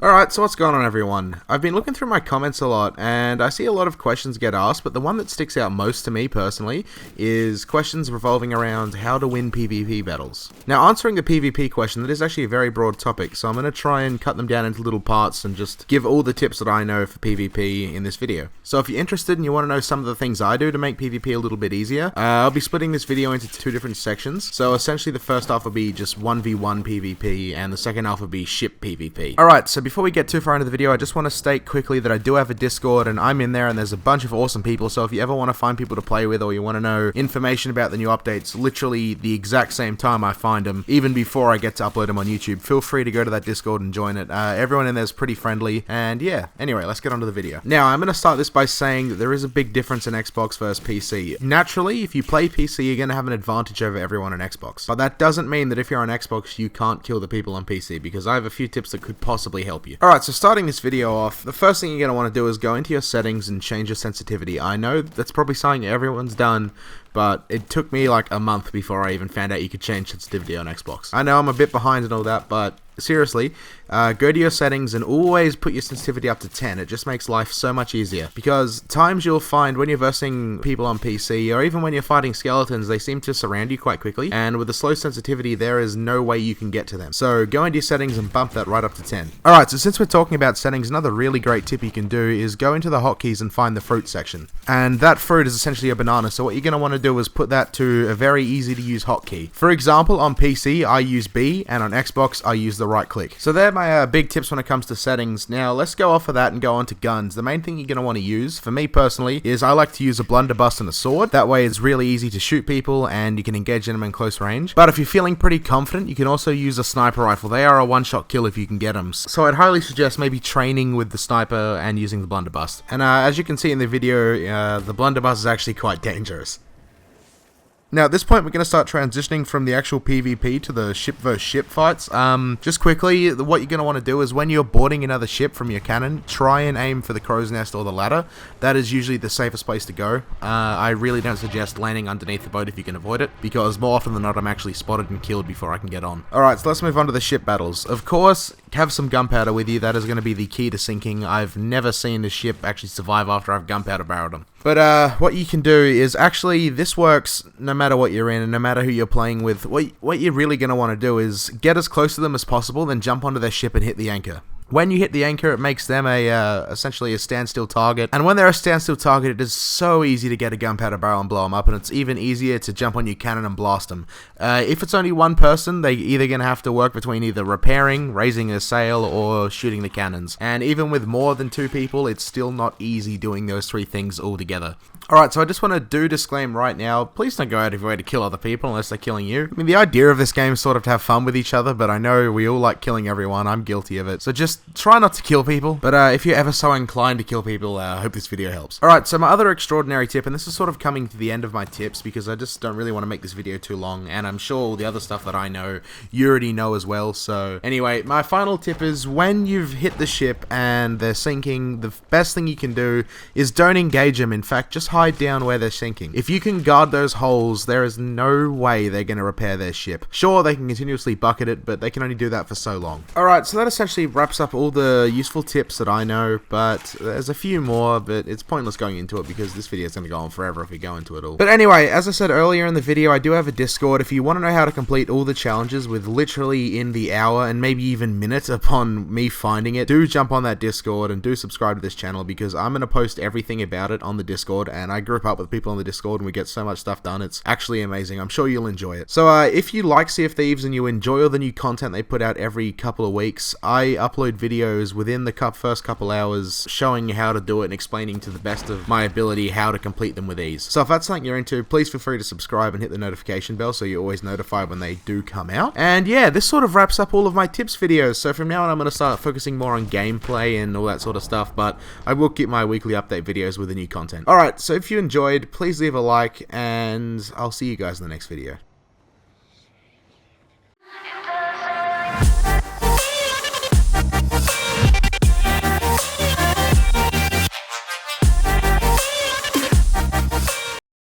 Alright, so what's going on everyone? I've been looking through my comments a lot and I see a lot of questions get asked, but the one that sticks out most to me personally is questions revolving around how to win PvP battles. Now, answering the PvP question, that is actually a very broad topic, so I'm going to try and cut them down into little parts and just give all the tips that I know for PvP in this video. So if you're interested and you want to know some of the things I do to make PvP a little bit easier, I'll be splitting this video into two different sections. So essentially the first half will be just 1v1 PvP and the second half will be ship PvP. Alright, so before we get too far into the video, I just want to state quickly that I do have a Discord and I'm in there and there's a bunch of awesome people, so if you ever want to find people to play with or you want to know information about the new updates literally the exact same time I find them, even before I get to upload them on YouTube, feel free to go to that Discord and join it. Everyone in there is pretty friendly, and yeah, anyway, let's get on to the video. Now, I'm going to start this by saying that there is a big difference in Xbox versus PC. Naturally, if you play PC, you're going to have an advantage over everyone on Xbox, but that doesn't mean that if you're on Xbox, you can't kill the people on PC, because I have a few tips that could possibly help you. Alright, so starting this video off, the first thing you're going to want to do is go into your settings and change your sensitivity. I know that's probably something everyone's done, but it took me like a month before I even found out you could change sensitivity on Xbox. I know I'm a bit behind and all that, but seriously, go to your settings and always put your sensitivity up to 10. It just makes life so much easier, because times you'll find when you're versing people on PC, or even when you're fighting skeletons, they seem to surround you quite quickly, and with a slow sensitivity, there is no way you can get to them. So go into your settings and bump that right up to 10. Alright, so since we're talking about settings, another really great tip you can do is go into the hotkeys and find the fruit section. And that fruit is essentially a banana, so what you're going to want to do is put that to a very easy to use hotkey. For example, on PC, I use B, and on Xbox, I use the right click. So they're my big tips when it comes to settings. Now let's go off of that and go on to guns. The main thing you're going to want to use, for me personally, is I like to use a blunderbuss and a sword. That way it's really easy to shoot people and you can engage them in close range. But if you're feeling pretty confident, you can also use a sniper rifle. They are a one-shot kill if you can get them. So I'd highly suggest maybe training with the sniper and using the blunderbuss. And as you can see in the video, the blunderbuss is actually quite dangerous. Now at this point we're going to start transitioning from the actual PvP to the ship versus ship fights. Just quickly, what you're going to want to do is when you're boarding another ship from your cannon, try and aim for the crow's nest or the ladder. That is usually the safest place to go. I really don't suggest landing underneath the boat if you can avoid it, because more often than not I'm actually spotted and killed before I can get on. Alright, so let's move on to the ship battles. Of course, have some gunpowder with you. That is going to be the key to sinking. I've never seen a ship actually survive after I've gunpowder barreled them. But what you can do is actually, this works no matter what you're in and no matter who you're playing with. What you're really going to want to do is get as close to them as possible, then jump onto their ship and hit the anchor. When you hit the anchor, it makes them essentially a standstill target. And when they're a standstill target, it is so easy to get a gunpowder barrel and blow them up. And it's even easier to jump on your cannon and blast them. If it's only one person, they're either going to have to work between either repairing, raising a sail, or shooting the cannons. And even with more than two people, it's still not easy doing those three things all together. Alright, so I just want to disclaim right now, please don't go out of your way to kill other people unless they're killing you. I mean, the idea of this game is sort of to have fun with each other, but I know we all like killing everyone. I'm guilty of it. So just try not to kill people, but if you're ever so inclined to kill people, I hope this video helps. Alright, so my other extraordinary tip, and this is sort of coming to the end of my tips because I just don't really want to make this video too long, and I'm sure all the other stuff that I know, you already know as well. So anyway, my final tip is when you've hit the ship and they're sinking, the best thing you can do is don't engage them. In fact, just hide down where they're sinking. If you can guard those holes, there is no way they're going to repair their ship. Sure, they can continuously bucket it, but they can only do that for so long. Alright, so that essentially wraps up all the useful tips that I know, but there's a few more, but it's pointless going into it because this video is going to go on forever if we go into it all. But anyway, as I said earlier in the video, I do have a Discord. If you want to know how to complete all the challenges with literally in the hour and maybe even minute upon me finding it, do jump on that Discord and do subscribe to this channel because I'm going to post everything about it on the Discord, and I group up with people on the Discord and we get so much stuff done. It's actually amazing. I'm sure you'll enjoy it. So if you like Sea of Thieves and you enjoy all the new content they put out every couple of weeks, I upload videos within the first couple hours showing you how to do it and explaining to the best of my ability how to complete them with ease. So if that's something you're into, please feel free to subscribe and hit the notification bell so you're always notified when they do come out. And yeah, this sort of wraps up all of my tips videos. So from now on I'm going to start focusing more on gameplay and all that sort of stuff, but I will keep my weekly update videos with the new content. Alright, so if you enjoyed, please leave a like, and I'll see you guys in the next video.